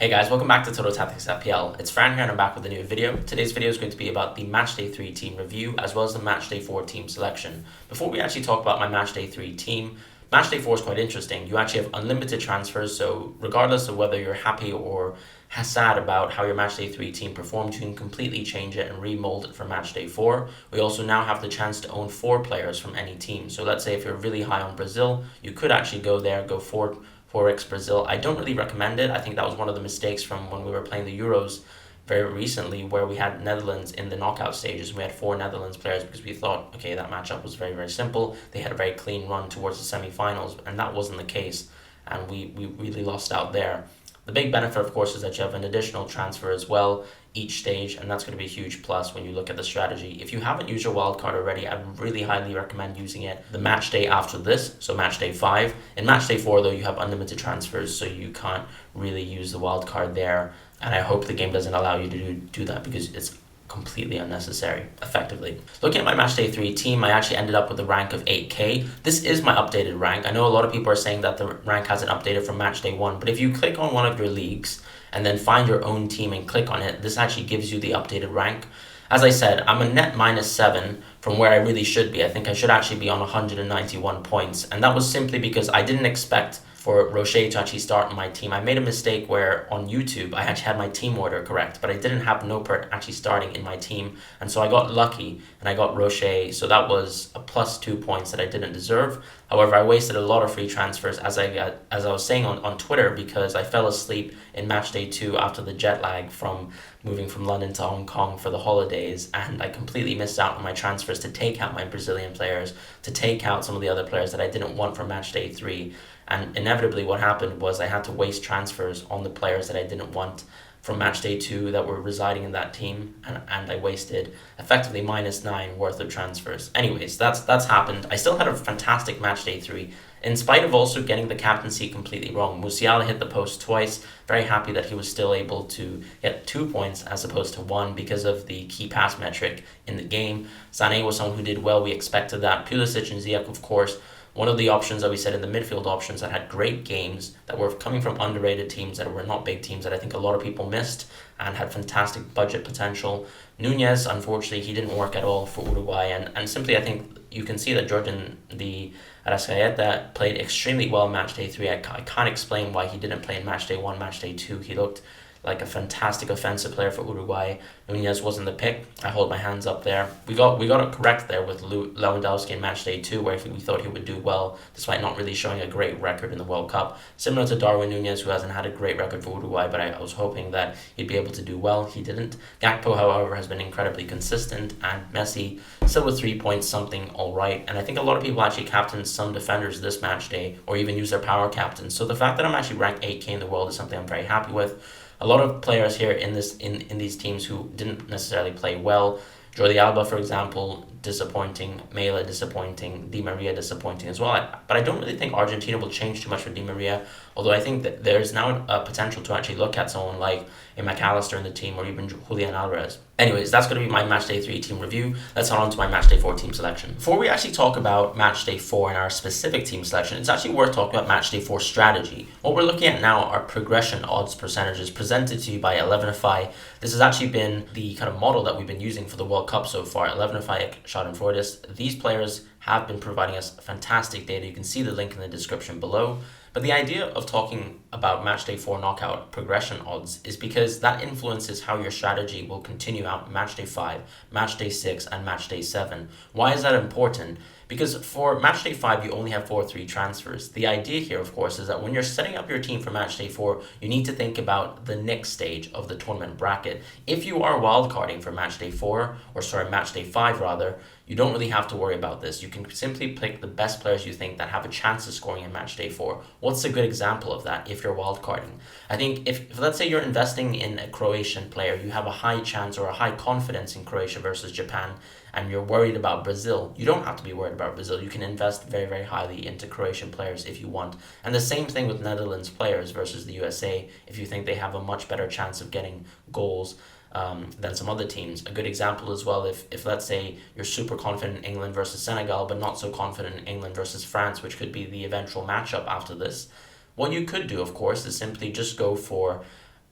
Hey guys, welcome back to Total Tactics FPL. It's Fran here and I'm back with a new video. Today's video is going to be about the Matchday 3 team review as well as the Matchday 4 team selection. Before we actually talk about my Matchday 3 team, Matchday 4 is quite interesting. You actually have unlimited transfers, so regardless of whether you're happy or sad about how your Matchday 3 team performed, you can completely change it and remold it for Matchday 4. We also now have the chance to own 4 players from any team. So let's say if you're really high on Brazil, you could actually go there, go 4x Brazil. I don't really recommend it. I think that was one of the mistakes from when we were playing the Euros very recently, where we had Netherlands in the knockout stages. We had 4 Netherlands players because we thought, okay, that matchup was very, very simple. They had a very clean run towards the semi-finals, and that wasn't the case, and we really lost out there. The big benefit, of course, is that you have an additional transfer as well each stage, and that's going to be a huge plus when you look at the strategy. If you haven't used your wildcard already, I really highly recommend using it the match day after this, so match day 5. In match day 4, though, you have unlimited transfers, so you can't really use the wildcard there, and I hope the game doesn't allow you to do that because it's completely unnecessary, effectively. Looking at my Matchday 3 team, I actually ended up with a rank of 8k. This is my updated rank. I know a lot of people are saying that the rank hasn't updated from Matchday 1, but if you click on one of your leagues and then find your own team and click on it, this actually gives you the updated rank. As I said, I'm a net -7 from where I really should be. I think I should actually be on 191 points, and that was simply because I didn't expect for Rocher to actually start in my team. I made a mistake where on YouTube I actually had my team order correct, but I didn't have Nopert actually starting in my team, and so I got lucky and I got Rocher, so that was a +2 points that I didn't deserve. However, I wasted a lot of free transfers as I was saying on Twitter, because I fell asleep in Matchday 2 after the jet lag from moving from London to Hong Kong for the holidays, and I completely missed out on my transfers to take out my Brazilian players, to take out some of the other players that I didn't want for Matchday 3. And inevitably what happened was I had to waste transfers on the players that I didn't want from Matchday 2 that were residing in that team, and I wasted effectively -9 worth of transfers. Anyways, that's happened. I still had a fantastic Matchday 3, in spite of also getting the captaincy completely wrong. Musiala hit the post twice. Very happy that he was still able to get 2 points as opposed to 1 because of the key pass metric in the game. Sané was someone who did well. We expected that. Pulisic and Ziyech, of course, one of the options that we said in the midfield options that had great games, that were coming from underrated teams, that were not big teams, that I think a lot of people missed and had fantastic budget potential. Nunez, unfortunately, he didn't work at all for Uruguay, and simply I think you can see that Jordan the Arrascaeta played extremely well in Matchday 3. I can't explain why he didn't play in Matchday 1, Matchday 2. He looked like a fantastic offensive player for Uruguay. Nunez wasn't the pick. I hold my hands up there. We got it correct there with Lewandowski in Matchday 2, where we thought he would do well, despite not really showing a great record in the World Cup. Similar to Darwin Nunez, who hasn't had a great record for Uruguay, but I was hoping that he'd be able to do well. He didn't. Gakpo, however, has been incredibly consistent, and Messi still with 3 points, something all right. And I think a lot of people actually captained some defenders this match day, or even use their power captains. So the fact that I'm actually ranked 8k in the world is something I'm very happy with. A lot of players here in these teams who didn't necessarily play well. Jordi Alba, for example, disappointing. Mela, disappointing. Di Maria, disappointing as well. But I don't really think Argentina will change too much for Di Maria, although I think that there's now a potential to actually look at someone like a McAllister in the team, or even Julian Alvarez. Anyways, that's going to be my Matchday 3 team review. Let's head on to my Matchday 4 team selection. Before we actually talk about Matchday 4 and our specific team selection, it's actually worth talking about Matchday 4 strategy. What we're looking at now are progression odds percentages presented to you by 11FI. This has actually been the kind of model that we've been using for the World Cup so far. 11FI, Schadenfreude. These players have been providing us fantastic data. You can see the link in the description below. But the idea of talking about Matchday 4 knockout progression odds is because that influences how your strategy will continue out Matchday 5, Matchday 6, and Matchday 7. Why is that important? Because for Matchday 5, you only have 4-3 transfers. The idea here, of course, is that when you're setting up your team for Matchday 4, you need to think about the next stage of the tournament bracket. If you are wildcarding for Matchday 4, Matchday 5 rather, you don't really have to worry about this. You can simply pick the best players you think that have a chance of scoring in Matchday 4. What's a good example of that if you're wildcarding? I think if let's say you're investing in a Croatian player, you have a high chance or a high confidence in Croatia versus Japan, and you're worried about Brazil, you don't have to be worried about Brazil. You can invest very, very highly into Croatian players if you want. And the same thing with Netherlands players versus the USA, if you think they have a much better chance of getting goals than some other teams. A good example as well, if let's say you're super confident in England versus Senegal, but not so confident in England versus France, which could be the eventual matchup after this, what you could do, of course, is simply just go for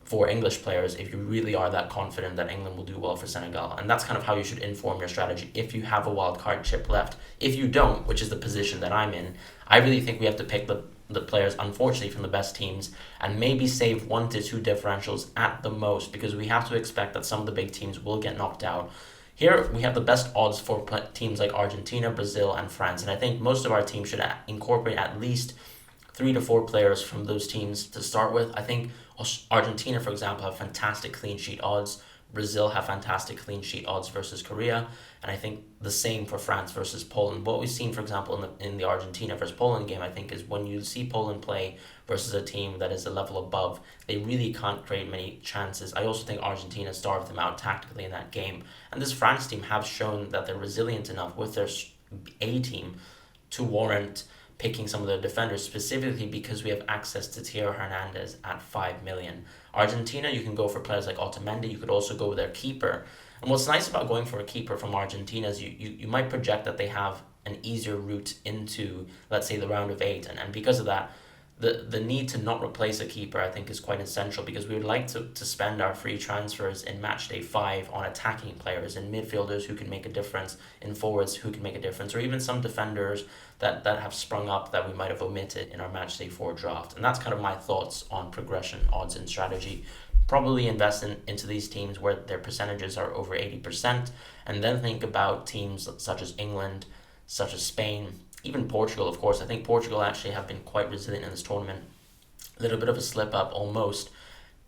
for English players if you really are that confident that England will do well for Senegal. And that's kind of how you should inform your strategy if you have a wild card chip left. If you don't, which is the position that I'm in, I really think we have to pick the players, unfortunately, from the best teams and maybe save 1 to 2 differentials at the most, because we have to expect that some of the big teams will get knocked out. Here we have the best odds for teams like Argentina, Brazil, and France. And I think most of our teams should incorporate at least 3 to 4 players from those teams to start with. I think Argentina, for example, have fantastic clean sheet odds. Brazil have fantastic clean sheet odds versus Korea. And I think the same for France versus Poland. What we've seen, for example, in the Argentina versus Poland game, I think, is when you see Poland play versus a team that is a level above, they really can't create many chances. I also think Argentina starved them out tactically in that game. And this France team have shown that they're resilient enough with their A team to warrant picking some of the defenders, specifically because we have access to Theo Hernandez at 5 million. Argentina, you can go for players like Otamendi. You could also go with their keeper. And what's nice about going for a keeper from Argentina is you might project that they have an easier route into, let's say, the round of 8. And because of that, the need to not replace a keeper, I think, is quite essential, because we would like to spend our free transfers in Matchday 5 on attacking players, in midfielders who can make a difference, in forwards who can make a difference, or even some defenders that have sprung up that we might have omitted in our Matchday 4 draft. And that's kind of my thoughts on progression, odds, and strategy. Probably invest into these teams where their percentages are over 80%, and then think about teams such as England, such as Spain, even Portugal, of course. I think Portugal actually have been quite resilient in this tournament. A little bit of a slip up almost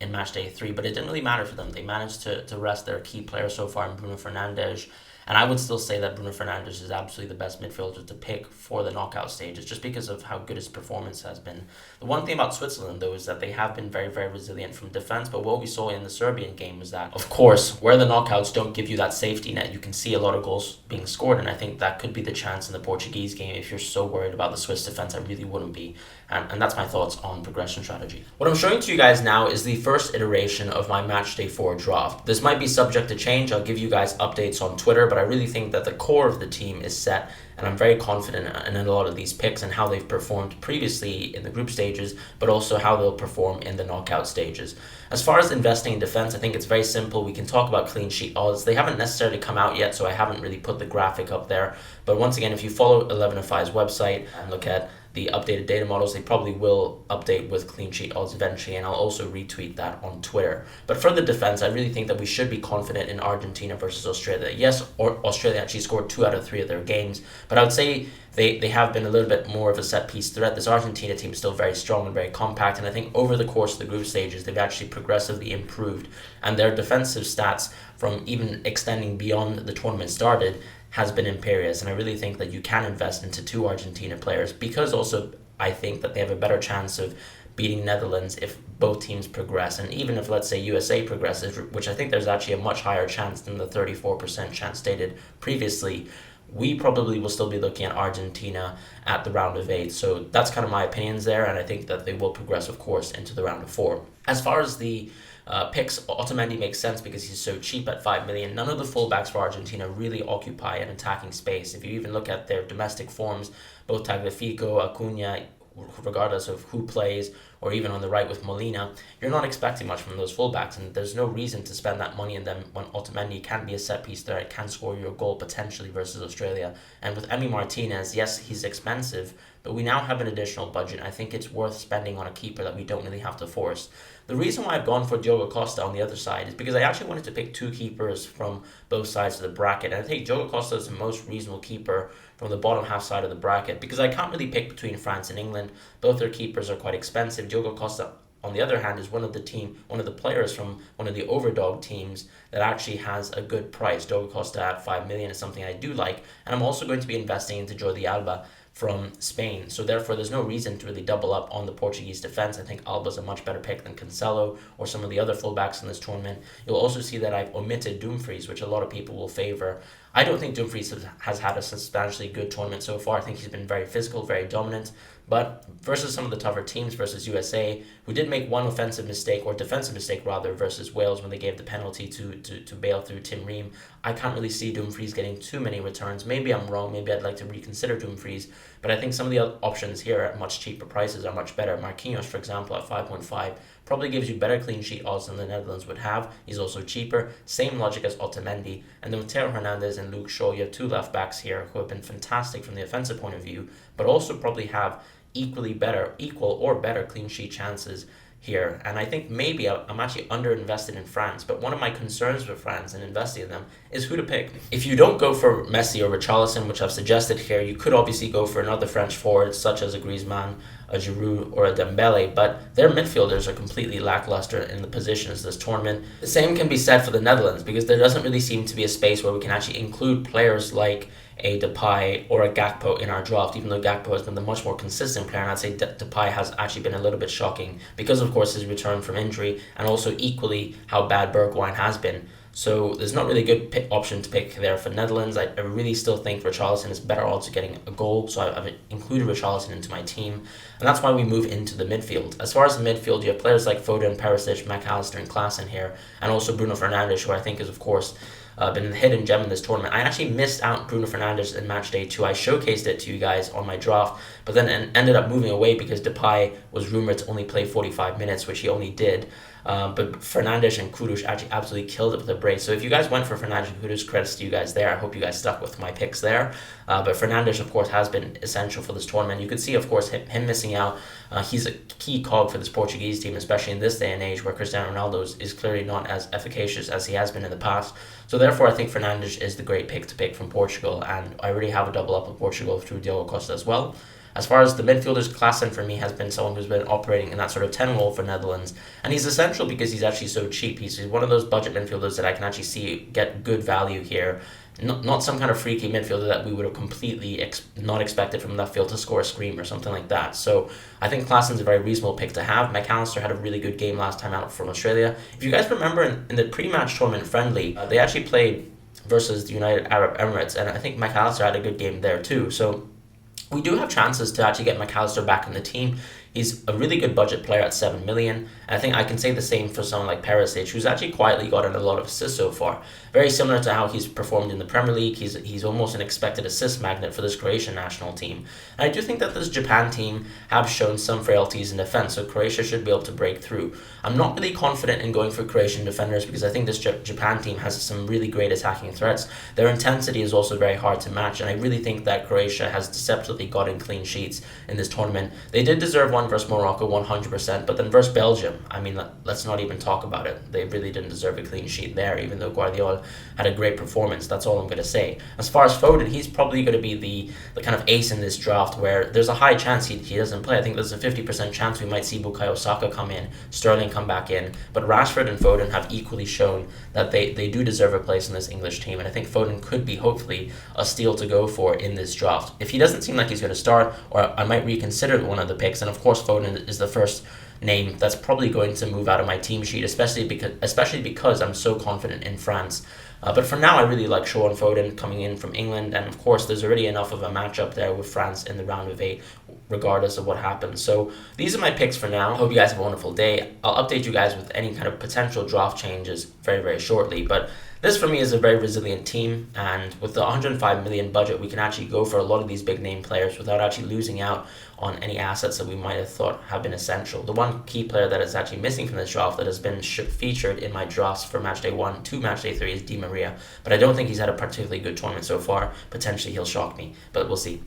in Matchday 3, but it didn't really matter for them. They managed to rest their key player so far in Bruno Fernandes. And I would still say that Bruno Fernandes is absolutely the best midfielder to pick for the knockout stages, just because of how good his performance has been. The one thing about Switzerland, though, is that they have been very, very resilient from defense. But what we saw in the Serbian game was that, of course, where the knockouts don't give you that safety net, you can see a lot of goals being scored. And I think that could be the chance in the Portuguese game. If you're so worried about the Swiss defense, I really wouldn't be. And that's my thoughts on progression strategy. What I'm showing to you guys now is the first iteration of my Matchday 4 draft. This might be subject to change. I'll give you guys updates on Twitter, but I really think that the core of the team is set, and I'm very confident in a lot of these picks and how they've performed previously in the group stages, but also how they'll perform in the knockout stages. As far as investing in defense, I think it's very simple. We can talk about clean sheet odds. They haven't necessarily come out yet, so I haven't really put the graphic up there. But once again, if you follow 11FI's website and look at the updated data models, they probably will update with clean sheet odds eventually, and I'll also retweet that on Twitter. But for the defense, I really think that we should be confident in Argentina versus Australia. Yes, Australia actually scored 2 out of 3 of their games, but I would say they have been a little bit more of a set-piece threat. This Argentina team is still very strong and very compact, and I think over the course of the group stages, they've actually progressively improved, and their defensive stats from even extending beyond the tournament started has been imperious. And I really think that you can invest into 2 Argentina players, because also I think that they have a better chance of beating Netherlands if both teams progress. And even if, let's say, USA progresses, which I think there's actually a much higher chance than the 34% chance stated previously, we probably will still be looking at Argentina at the round of 8. So that's kind of my opinions there, and I think that they will progress, of course, into the round of 4. As far as the picks, Otamendi makes sense because he's so cheap at 5 million. None of the fullbacks for Argentina really occupy an attacking space. If you even look at their domestic forms, both Tagliafico, Acuna, regardless of who plays, or even on the right with Molina, you're not expecting much from those fullbacks, and there's no reason to spend that money in them when Otamendi can be a set-piece threat, can score your goal potentially versus Australia. And with Emi Martinez, yes, he's expensive, but we now have an additional budget. I think it's worth spending on a keeper that we don't really have to force. The reason why I've gone for Diogo Costa on the other side is because I actually wanted to pick 2 keepers from both sides of the bracket. And I think Diogo Costa is the most reasonable keeper from the bottom half side of the bracket, because I can't really pick between France and England. Both their keepers are quite expensive. Diogo Costa, on the other hand, is one of the players from one of the overdog teams that actually has a good price. Diogo Costa at 5 million is something I do like, and I'm also going to be investing into Jordi Alba from Spain. So therefore, there's no reason to really double up on the Portuguese defense. I think Alba's a much better pick than Cancelo or some of the other fullbacks in this tournament. You'll also see that I've omitted Dumfries, which a lot of people will favor. I don't think Dumfries has had a substantially good tournament so far. I think he's been very physical, very dominant. But versus some of the tougher teams, versus USA, who did make one offensive mistake, or defensive mistake rather, versus Wales when they gave the penalty to bail through Tim Ream, I can't really see Dumfries getting too many returns. Maybe I'm wrong. Maybe I'd like to reconsider Dumfries. But I think some of the other options here at much cheaper prices are much better. Marquinhos, for example, at 5.5 probably gives you better clean sheet odds than the Netherlands would have. He's also cheaper. Same logic as Otamendi. And then with Theo Hernandez and Luke Shaw, you have two left backs here who have been fantastic from the offensive point of view, but also probably have equal or better clean sheet chances here. And I think maybe I'm actually underinvested in France, but one of my concerns with France and investing in them is who to pick. If you don't go for Messi or Richarlison, which I've suggested here, you could obviously go for another French forward such as a Griezmann, a Giroud, or a Dembele, but their midfielders are completely lackluster in the positions this tournament. The same can be said for the Netherlands, because there doesn't really seem to be a space where we can actually include players like a Depay or a Gakpo in our draft, even though Gakpo has been the much more consistent player, and I'd say Depay has actually been a little bit shocking because, of course, his return from injury, and also equally how bad Bergwijn has been. So there's not really a good option to pick there for Netherlands. I really still think Richarlison is better odds of getting a goal, so I've included Richarlison into my team, and that's why we move into the midfield. As far as the midfield, you have players like Foden, Perisic, McAllister, and Klaassen here, and also Bruno Fernandes, who I think is, of course, been a hidden gem in this tournament. I actually missed out Bruno Fernandes in match day 2. I showcased it to you guys on my draft, but then ended up moving away because Depay was rumored to only play 45 minutes, which he only did. But Fernandes and Kudus actually absolutely killed it with a brace. So if you guys went for Fernandes and Kudus, credits to you guys there. I hope you guys stuck with my picks there. But Fernandes, of course, has been essential for this tournament. You could see, of course, him missing out. He's a key cog for this Portuguese team, especially in this day and age where Cristiano Ronaldo is clearly not as efficacious as he has been in the past. So therefore, I think Fernandes is the great pick to pick from Portugal, and I already have a double up of Portugal through Diogo Costa as well. As far as the midfielders, Klaassen for me has been someone who's been operating in that sort of 10 role for Netherlands, and he's essential because he's actually so cheap. He's one of those budget midfielders that I can actually see get good value here. Not some kind of freaky midfielder that we would have completely not expected from left field to score a scream or something like that. So I think Klaassen's a very reasonable pick to have. McAllister had a really good game last time out from Australia. If you guys remember in the pre-match tournament friendly, they actually played versus the United Arab Emirates, and I think McAllister had a good game there too. So we do have chances to actually get McAllister back in the team. He's a really good budget player at 7 million. And I think I can say the same for someone like Perisic, who's actually quietly gotten a lot of assists so far. Very similar to how he's performed in the Premier League. He's almost an expected assist magnet for this Croatian national team. And I do think that this Japan team have shown some frailties in defense, so Croatia should be able to break through. I'm not really confident in going for Croatian defenders because I think this Japan team has some really great attacking threats. Their intensity is also very hard to match, and I really think that Croatia has deceptively gotten clean sheets in this tournament. They did deserve one versus Morocco 100%, but then versus Belgium, I mean, let's not even talk about it. They really didn't deserve a clean sheet there, even though Guardiola had a great performance. That's all I'm going to say. As far as Foden, he's probably going to be the kind of ace in this draft where there's a high chance he doesn't play. I think there's a 50% chance we might see Bukayo Saka come in, Sterling come back in, but Rashford and Foden have equally shown that they do deserve a place in this English team, and I think Foden could be hopefully a steal to go for in this draft. If he doesn't seem like he's going to start, or I might reconsider one of the picks, and of course Foden is the first name that's probably going to move out of my team sheet, especially because I'm so confident in France. But for now, I really like Shaw and Foden coming in from England, and of course, there's already enough of a matchup there with France in the round of 8, regardless of what happens. So these are my picks for now. Hope you guys have a wonderful day. I'll update you guys with any kind of potential draft changes very, very shortly. But this for me is a very resilient team, and with the 105 million budget, we can actually go for a lot of these big name players without actually losing out on any assets that we might have thought have been essential. The one key player that is actually missing from this draft that has been featured in my drafts for Matchday 1 to Matchday 3 is Di Maria, but I don't think he's had a particularly good tournament so far. Potentially he'll shock me, but we'll see.